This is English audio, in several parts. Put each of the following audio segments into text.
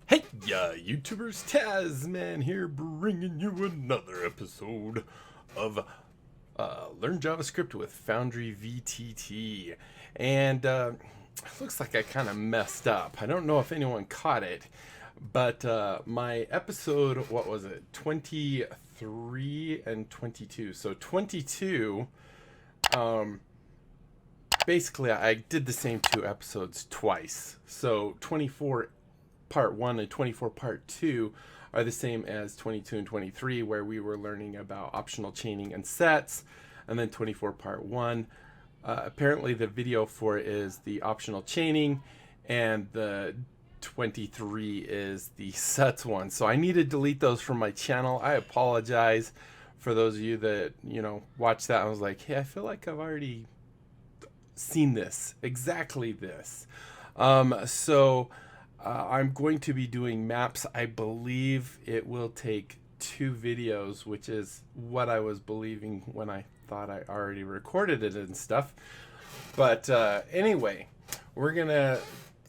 Hey, YouTubers, Tasman here, bringing you another episode of Learn JavaScript with Foundry VTT. And looks like I kind of messed up. I don't know if anyone caught it, but my episode, what was it, 23 and 22. So 22, basically I did the same two episodes twice. So 24 part 1 and 24 part 2 are the same as 22 and 23, where we were learning about optional chaining and sets. And then 24 part 1, apparently the video for it is the optional chaining, and the 23 is the sets one. So I need to delete those from my channel. I apologize for those of you that, watched that. I was like, hey, I feel like I've already seen this, exactly this. I'm going to be doing maps. I believe it will take 2 videos, which is what I was believing when I thought I already recorded it and stuff. But anyway, we're going to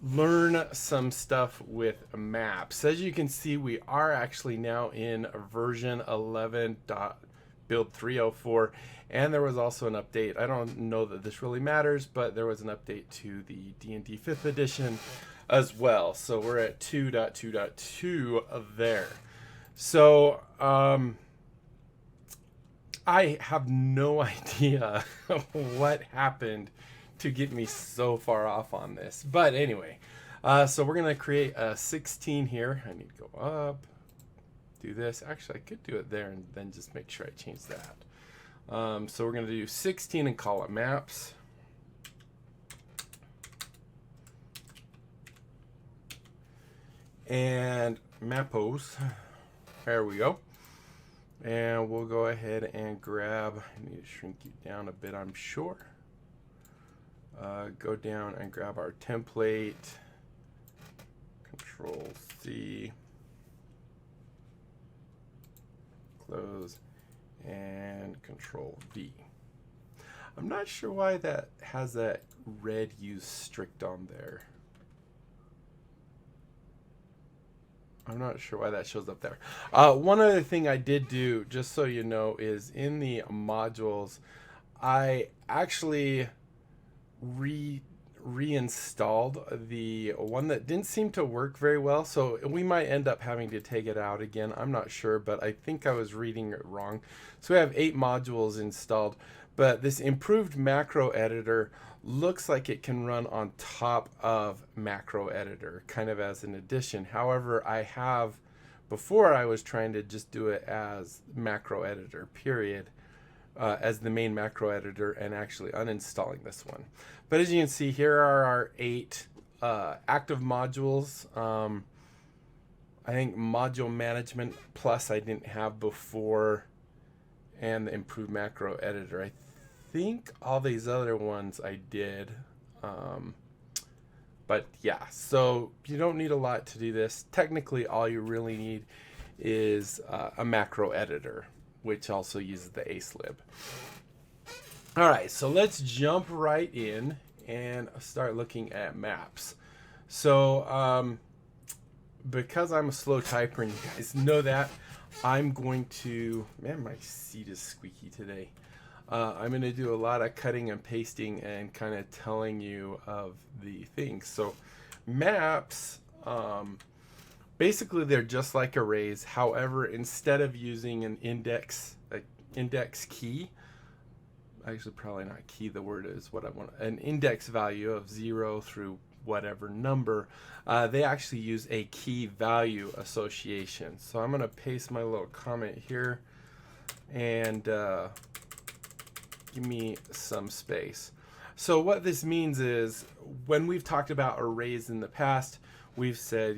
learn some stuff with maps. As you can see, we are actually now in version 11.build 304. And there was also an update. I don't know that this really matters, but there was an update to the D&D 5th edition as well. So we're at 2.2.2 there. So I have no idea what happened to get me so far off on this. But anyway, so we're going to create a 16 here. I need to go up, do this. Actually, I could do it there and then just make sure I change that. So we're going to do 16 and call it maps. And mappos, there we go. And we'll go ahead and grab, I need to shrink you down a bit, I'm sure. Go down and grab our template, Control C, close, and Control V. I'm not sure why that has that red use strict on there. I'm not sure why that shows up there. One other thing I did do, just so you know, is in the modules, I actually reinstalled the one that didn't seem to work very well. So we might end up having to take it out again. I'm not sure, but I think I was reading it wrong. So we have 8 modules installed, but this improved macro editor looks like it can run on top of macro editor, kind of as an addition. However, before I was trying to just do it as macro editor, period, as the main macro editor, and actually uninstalling this one. But as you can see, here are our 8 active modules. I think module management plus I didn't have before, and the improved macro editor. I think all these other ones I did, but yeah, so you don't need a lot to do this. Technically, all you really need is a macro editor, which also uses the acelib. All right, so let's jump right in and start looking at maps. So because I'm a slow typer, and you guys know that, I'm going to, man, my seat is squeaky today. I'm going to do a lot of cutting and pasting and kind of telling you of the things. So maps, basically they're just like arrays. However, instead of using an index key, actually probably not key, the word is what I want, an index value of 0 through whatever number, they actually use a key value association. So I'm going to paste my little comment here and give me some space. So what this means is, when we've talked about arrays in the past, we've said,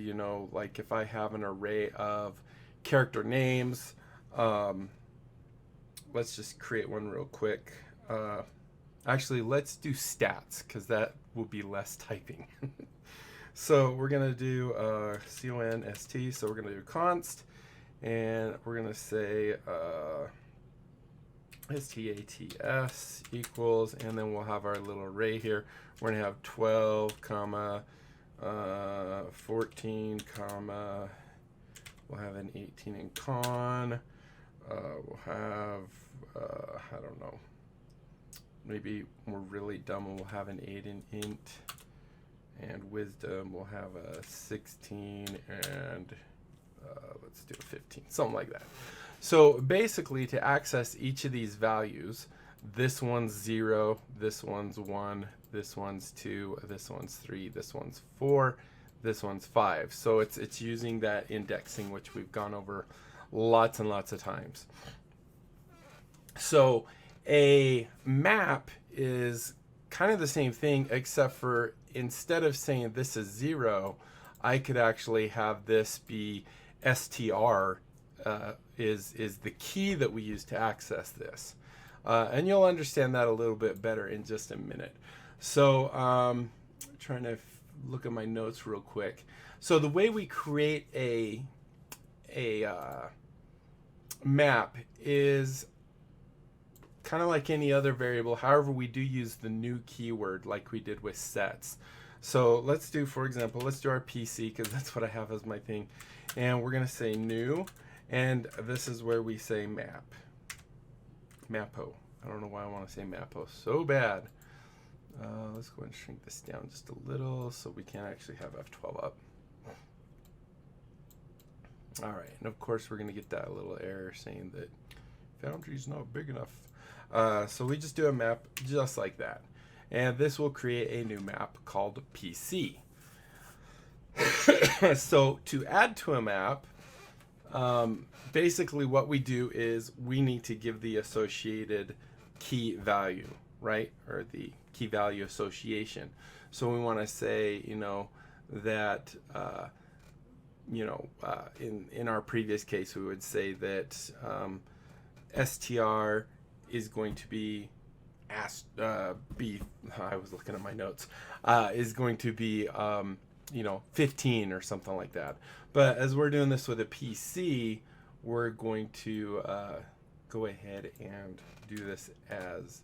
like if I have an array of character names, let's just create one real quick. Actually, let's do stats, because that will be less typing. So we're going to do const, so we're going to do const, and we're going to say stats equals, and then we'll have our little array here. We're going to have 12 comma 14 comma, we'll have an 18 in con, we'll have, I don't know, maybe we're really dumb and we'll have an 8 in int, and wisdom we'll have a 16, and let's do a 15, something like that. So basically, to access each of these values, this one's 0, this one's 1, this one's 2, this one's 3, this one's 4, this one's 5. So it's using that indexing, which we've gone over lots and lots of times. So a map is kind of the same thing, except for instead of saying this is 0, I could actually have this be str, is the key that we use to access this. And you'll understand that a little bit better in just a minute. So trying to look at my notes real quick. So the way we create a map is kind of like any other variable. However, we do use the new keyword like we did with sets. So let's do, for example, let's do our PC, because that's what I have as my thing. And we're going to say new. And this is where we say map. Mapo. I don't know why I want to say mapo so bad. Let's go ahead and shrink this down just a little so we can actually have F12 up. All right, and of course we're going to get that little error saying that Foundry's not big enough. So we just do a map just like that. And this will create a new map called PC. So to add to a map, basically what we do is we need to give the associated key value, right? Or the key value association. So we want to say, you know, that, in our previous case, we would say that str is going to be I was looking at my notes, is going to be, 15 or something like that. But as we're doing this with a PC, we're going to go ahead and do this as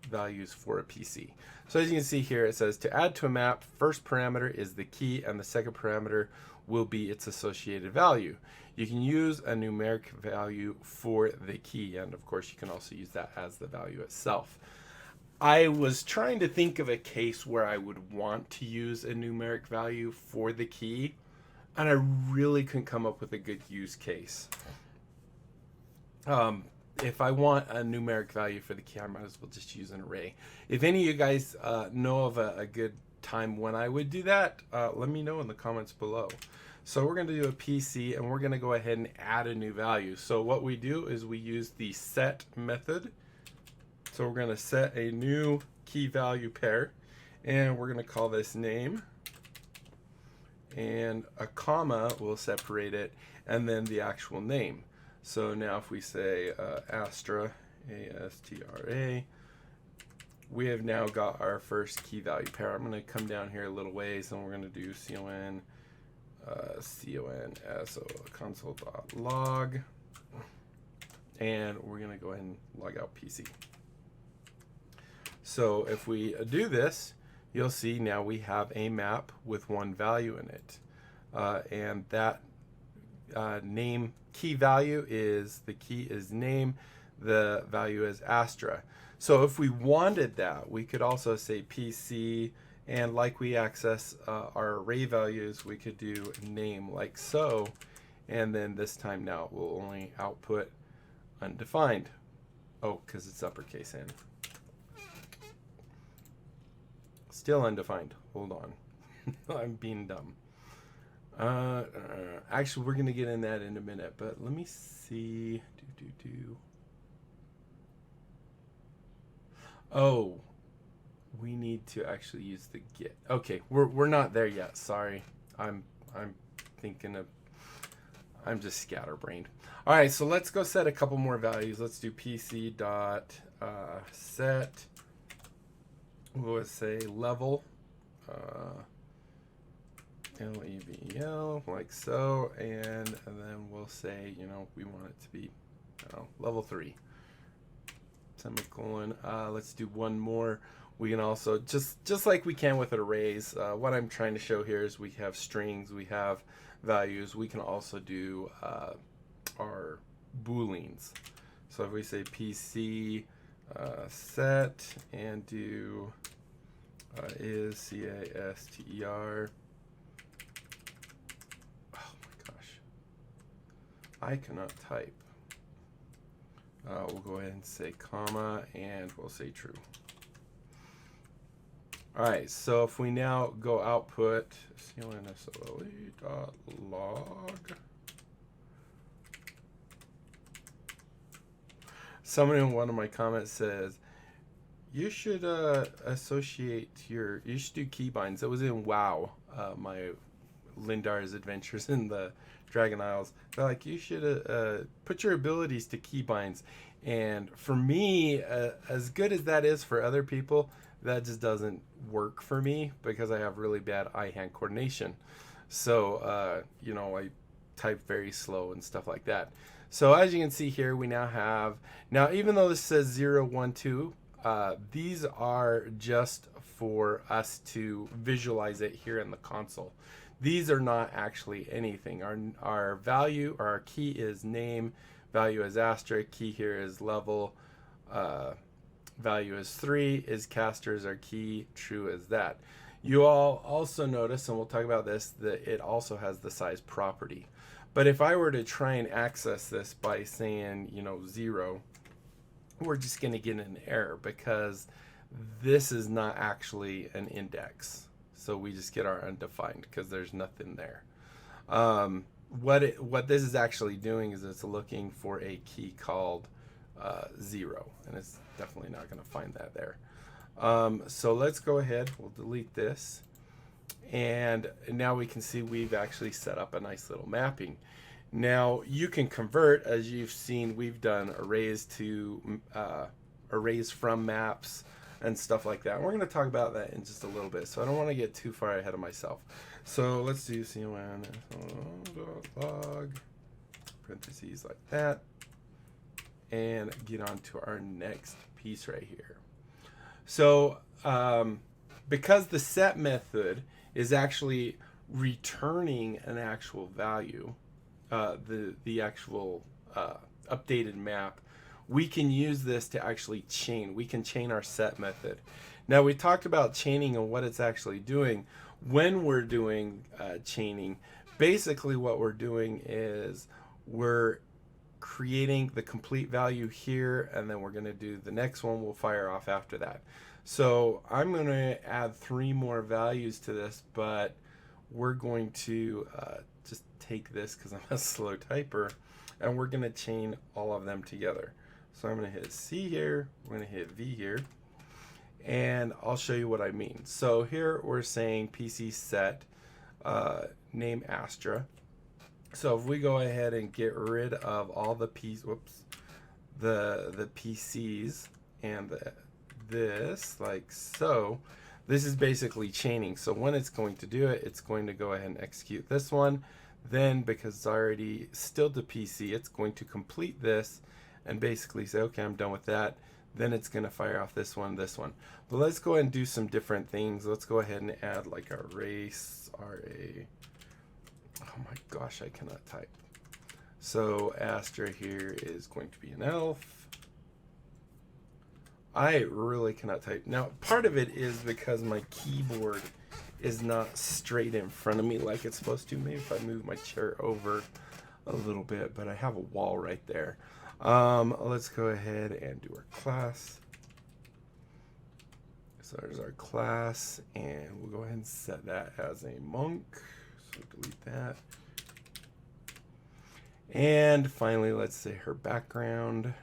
values for a PC. So as you can see here, it says to add to a map, first parameter is the key and the second parameter will be its associated value. You can use a numeric value for the key, and of course you can also use that as the value itself. I was trying to think of a case where I would want to use a numeric value for the key, and I really couldn't come up with a good use case. If I want a numeric value for the key, I might as well just use an array. If any of you guys know of a good time when I would do that, let me know in the comments below. So we're going to do a PC, and we're going to go ahead and add a new value. So what we do is we use the set method. So we're going to set a new key value pair, and we're going to call this name, and a comma will separate it, and then the actual name. So now if we say Astra, A-S-T-R-A, we have now got our first key value pair. I'm going to come down here a little ways, and we're going to do conso console.log, and we're going to go ahead and log out PC. So if we do this, you'll see now we have a map with one value in it, and that name key value is, the key is name, the value is Astra. So if we wanted that, we could also say PC, and like we access our array values, we could do name like so, and then this time now it will only output undefined. Oh, because it's uppercase N. Still undefined. Hold on. I'm being dumb. Actually, we're going to get in that in a minute, but let me see. Oh, we need to actually use the get. Okay, we're not there yet. Sorry. I'm thinking of, I'm just scatterbrained. All right, so let's go set a couple more values. Let's do PC dot set. We'll say level, level like so, and then we'll say, we want it to be level 3. Semicolon. Let's do one more. We can also, just like we can with arrays, what I'm trying to show here is we have strings, we have values. We can also do our booleans. So if we say PC set and do is caster. Oh my gosh, I cannot type. We'll go ahead and say comma and we'll say true. All right, so if we now go output clnsle.log, someone in one of my comments says you should associate you should do keybinds. It was in WoW, my Lindar's Adventures in the Dragon Isles. They're like, you should put your abilities to keybinds. And for me, as good as that is for other people, that just doesn't work for me because I have really bad eye-hand coordination. So, you know, I type very slow and stuff like that. So as you can see here, we now have, even though this says 0, 1, 2, these are just for us to visualize it here in the console. These are not actually anything. Our value, or our key is name, value is asterisk, key here is level, value is 3, is caster is our key, true is that. You all also notice, and we'll talk about this, that it also has the size property. But if I were to try and access this by saying, you know, 0, we're just going to get an error because this is not actually an index. So we just get our undefined because there's nothing there. What this is actually doing is it's looking for a key called 0, and it's definitely not going to find that there. So let's go ahead, we'll delete this, and now we can see we've actually set up a nice little mapping. Now you can convert, as you've seen, we've done arrays to arrays from maps and stuff like that. We're going to talk about that in just a little bit, so I don't want to get too far ahead of myself. So let's do cln.log, parentheses like that, and get on to our next piece right here. So because the set method is actually returning an actual value, the actual updated map, we can use this to actually chain. We can chain our set method. Now we talked about chaining and what it's actually doing. When we're doing chaining, basically what we're doing is we're creating the complete value here, and then we're going to do the next one. We'll fire off after that. So I'm going to add 3 more values to this, but we're going to just take this because I'm a slow typer, and we're going to chain all of them together. So I'm going to hit C here, we're going to hit V here, and I'll show you what I mean. So here we're saying PC set name Astra. So if we go ahead and get rid of all the the PCs and this, like so, this is basically chaining. So when it's going to do it, it's going to go ahead and execute this one. Then, because it's already still to PC, it's going to complete this and basically say, okay, I'm done with that. Then it's going to fire off this one, this one. But let's go ahead and do some different things. Let's go ahead and add like a race, RA. Oh my gosh, I cannot type. So Astra here is going to be an elf. I really cannot type. Now, part of it is because my keyboard is not straight in front of me like it's supposed to. Maybe if I move my chair over a little bit, but I have a wall right there. Let's go ahead and do our class. So there's our class, and we'll go ahead and set that as a monk. So delete that. And finally, let's say her background.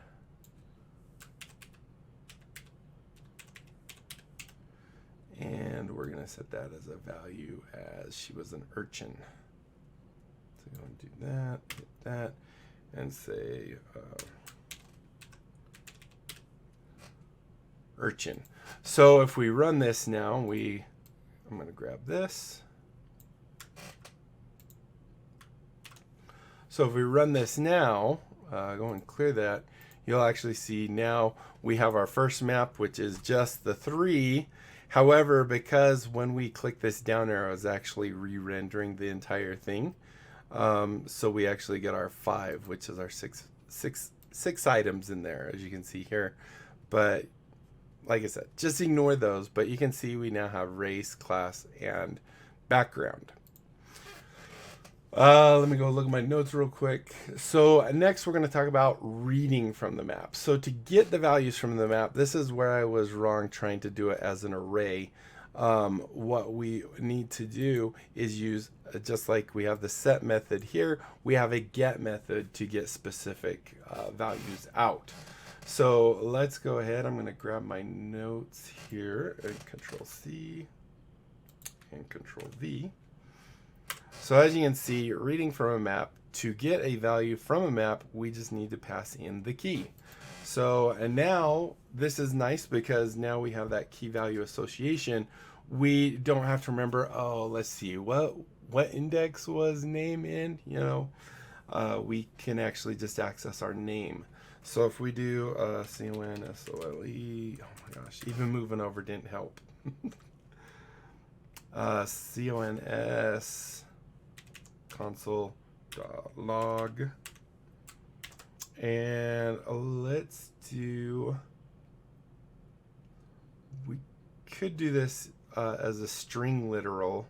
And we're going to set that as a value as she was an urchin. So go and do that, hit that, and say urchin. So if we run this now, I'm going to grab this. So if we run this now, go and clear that, you'll actually see now we have our first map, which is just the 3. However, because when we click this down arrow, it's actually re-rendering the entire thing. So we actually get our 5, which is our six items in there, as you can see here. But like I said, just ignore those. But you can see we now have race, class, and background. Let me go look at my notes real quick. So next we're going to talk about reading from the map. So to get the values from the map, this is where I was wrong trying to do it as an array. What we need to do is use, just like we have the set method here, we have a get method to get specific values out. So let's go ahead. I'm going to grab my notes here and Control C and Control V. So as you can see, reading from a map, to get a value from a map, we just need to pass in the key. So, and now this is nice because now we have that key value association. We don't have to remember, oh, let's see, what index was name in, you know, we can actually just access our name. So if we do CONSOLE, oh my gosh, even moving over didn't help. CONS console.log, and let's do, we could do this as a string literal,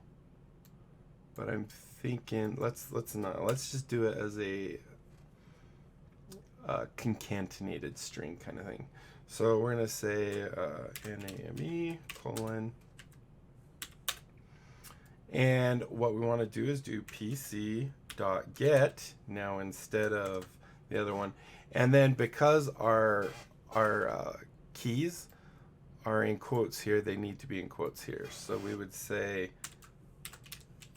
but I'm thinking let's just do it as a concatenated string kind of thing. So we're going to say NAME colon, and what we want to do is do pc.get now instead of the other one. And then because our keys are in quotes here, they need to be in quotes here. So we would say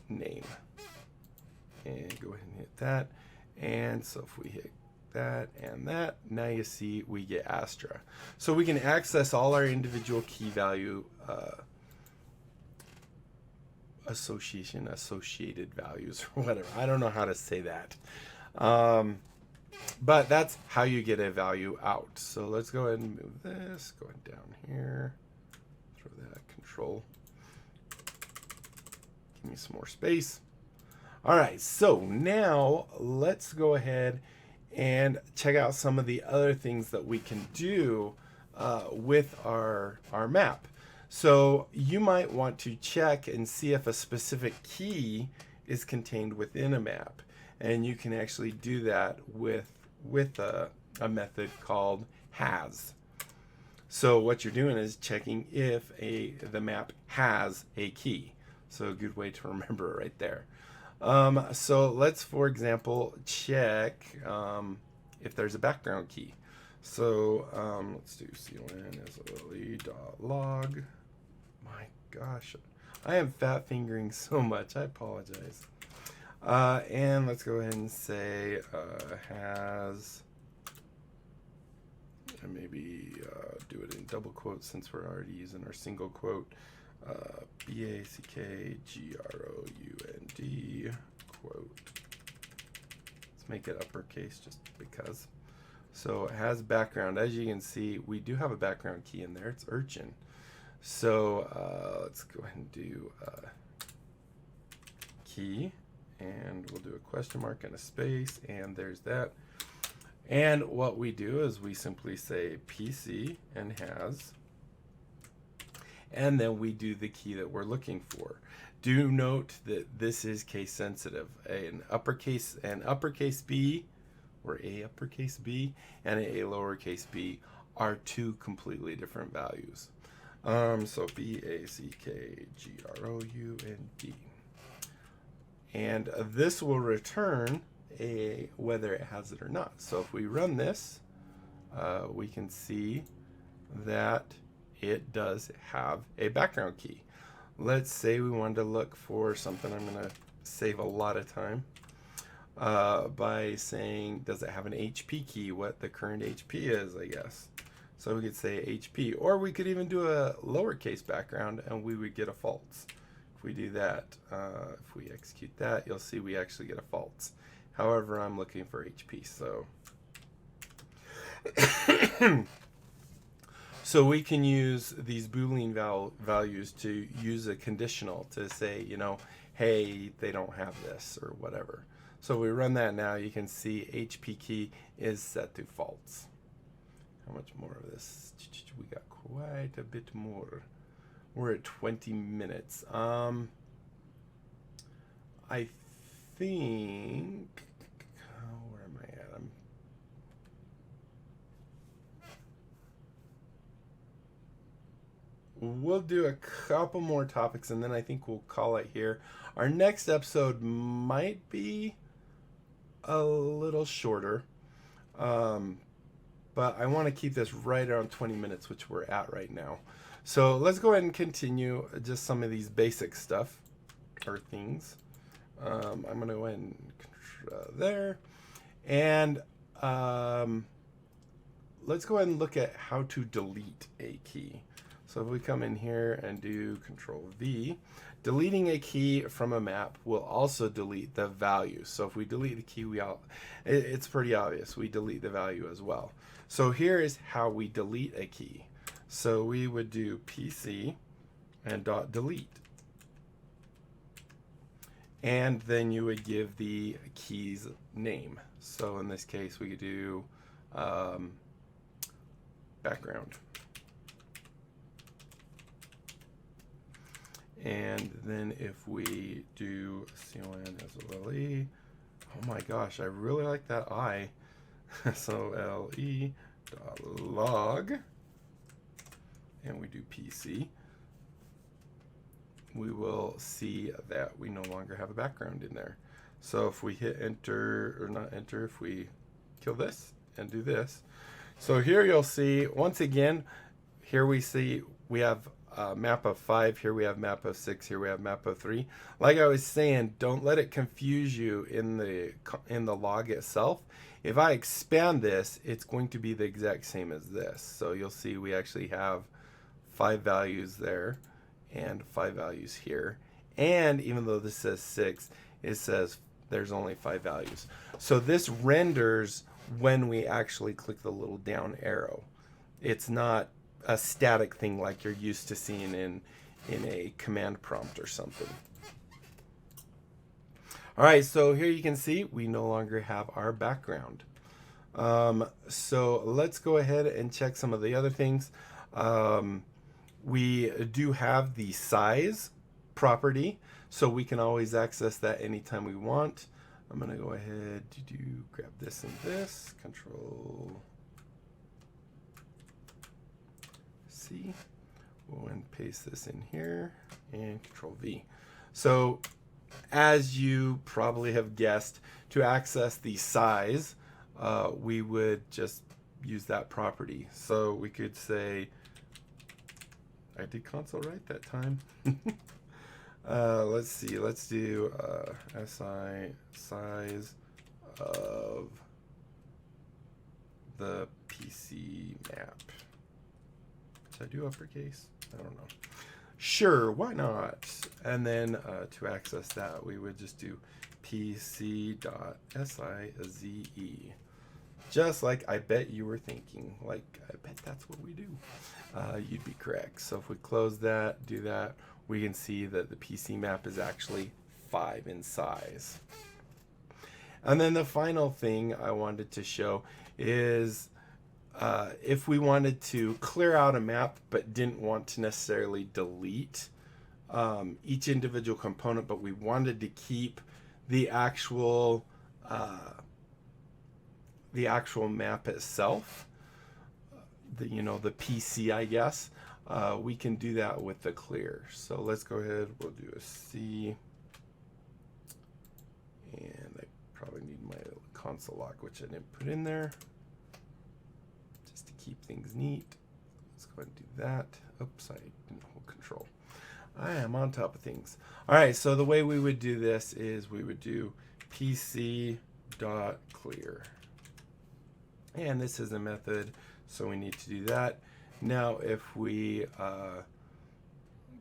name. And go ahead and hit that. And so if we hit that and that, now you see we get Astra. So we can access all our individual key value associated values or whatever. I don't know how to say that. But that's how you get a value out. So let's go ahead and move this, going down here, throw that control. Give me some more space. All right, so now let's go ahead and check out some of the other things that we can do with our map. So you might want to check and see if a specific key is contained within a map. And you can actually do that with a method called has. So what you're doing is checking if the map has a key. So a good way to remember right there. So let's, for example, check if there's a background key. So let's do console.log. My gosh, I am fat fingering so much. I apologize. And let's go ahead and say has, and maybe do it in double quotes since we're already using our single quote. BACKGROUND quote. Let's make it uppercase just because. So it has background. As you can see, we do have a background key in there. It's urchin. So let's go ahead and do key, and we'll do a question mark and a space, and there's that. And what we do is we simply say PC and has, and then we do the key that we're looking for. Do note that this is case sensitive. An uppercase B, or a uppercase B, and a lowercase b are two completely different values. So BACKGROUND. And this will return whether it has it or not. So if we run this, we can see that it does have a background key. Let's say we wanted to look for something. I'm going to save a lot of time by saying, does it have an HP key? What the current HP is, I guess. So we could say HP, or we could even do a lowercase background and we would get a false. If we do that, if we execute that, you'll see we actually get a false. However, I'm looking for HP, so So we can use these Boolean values to use a conditional to say, you know, hey, they don't have this or whatever. So we run that now. You can see HP key is set to false. How much more of this? We got quite a bit more. We're at 20 minutes. I think, where am I at? We'll do a couple more topics and then I think we'll call it here. Our next episode might be a little shorter, but I want to keep this right around 20 minutes, which we're at right now. So let's go ahead and continue just some of these basic stuff or things. I'm going to go ahead and there. And let's go ahead and look at how to delete a key. So if we come in here and do Control V, deleting a key from a map will also delete the value. So if we delete the key, it's pretty obvious. We delete the value as well. So here is how we delete a key. So we would do PC and .delete. And then you would give the key's name. So in this case, we could do background. And then if we do CON-SOLE, oh my gosh, I really like that I. SOLE.log, and we do PC, we will see that we no longer have a background in there. So if we hit enter, or not enter, if we kill this and do this. So here you'll see, once again, here we see we have map of 5, here we have map of 6, here we have map of 3. Like I was saying, don't let it confuse you in the log itself. If I expand this, it's going to be the exact same as this. So you'll see we actually have 5 values there and 5 values here. And even though this says 6, it says there's only 5 values. So this renders when we actually click the little down arrow. It's not a static thing like you're used to seeing in a command prompt or something. All right, so here you can see we no longer have our background. So let's go ahead and check some of the other things. We do have the size property, so we can always access that anytime we want. I'm going to go ahead to grab this and this, Control C. We'll go and paste this in here and Control V. So as you probably have guessed, to access the size, we would just use that property. So we could say, I did console right that time. Let's see, let's do SI size of the PC map. Should I do uppercase? I don't know. Sure, why not? And then to access that, we would just do pc.size. Just like I bet you were thinking. Like, I bet that's what we do. You'd be correct. So if we close that, do that, we can see that the PC map is actually 5 in size. And then the final thing I wanted to show is if we wanted to clear out a map but didn't want to necessarily delete each individual component, but we wanted to keep the actual map itself, the PC, I guess, we can do that with the clear. So let's go ahead, we'll do a C, and I probably need my console log, which I didn't put in there, just to keep things neat. Let's go ahead and do that. Oops, I didn't hold Control. I am on top of things. All right, so the way we would do this is we would do pc.clear. And this is a method, so we need to do that. Now, if we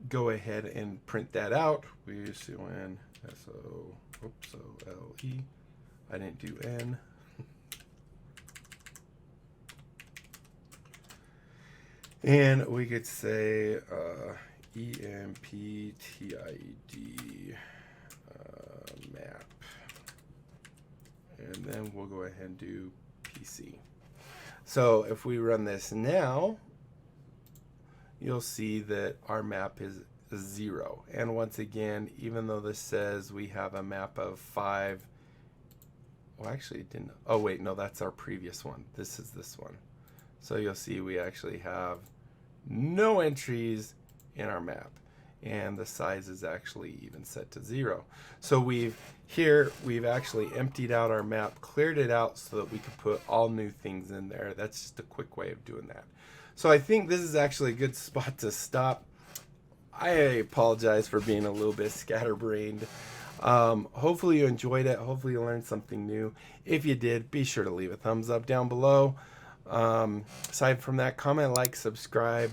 go ahead and print that out, we use CON-SOLE. I didn't do N. And we could say emptid map. And then we'll go ahead and do PC. So if we run this now, you'll see that our map is 0. And once again, even though this says we have a map of 5, well, actually it didn't. Oh wait, no, that's our previous one. This is this one. So you'll see we actually have no entries in our map, and the size is actually even set to 0. So we've actually emptied out our map, cleared it out so that we could put all new things in there. That's just a quick way of doing that. So I think this is actually a good spot to stop. I apologize for being a little bit scatterbrained. Hopefully you enjoyed it. Hopefully you learned something new. If you did, be sure to leave a thumbs up down below. Aside from that, comment, like, subscribe,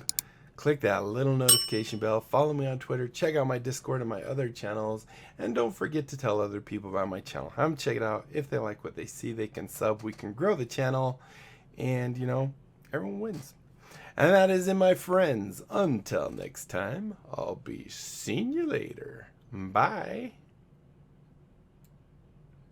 click that little notification bell, follow me on Twitter, check out my Discord and my other channels, and don't forget to tell other people about my channel. Have them check it out. If they like what they see, they can sub. We can grow the channel, and, you know, everyone wins. And that is it, my friends. Until next time, I'll be seeing you later. Bye.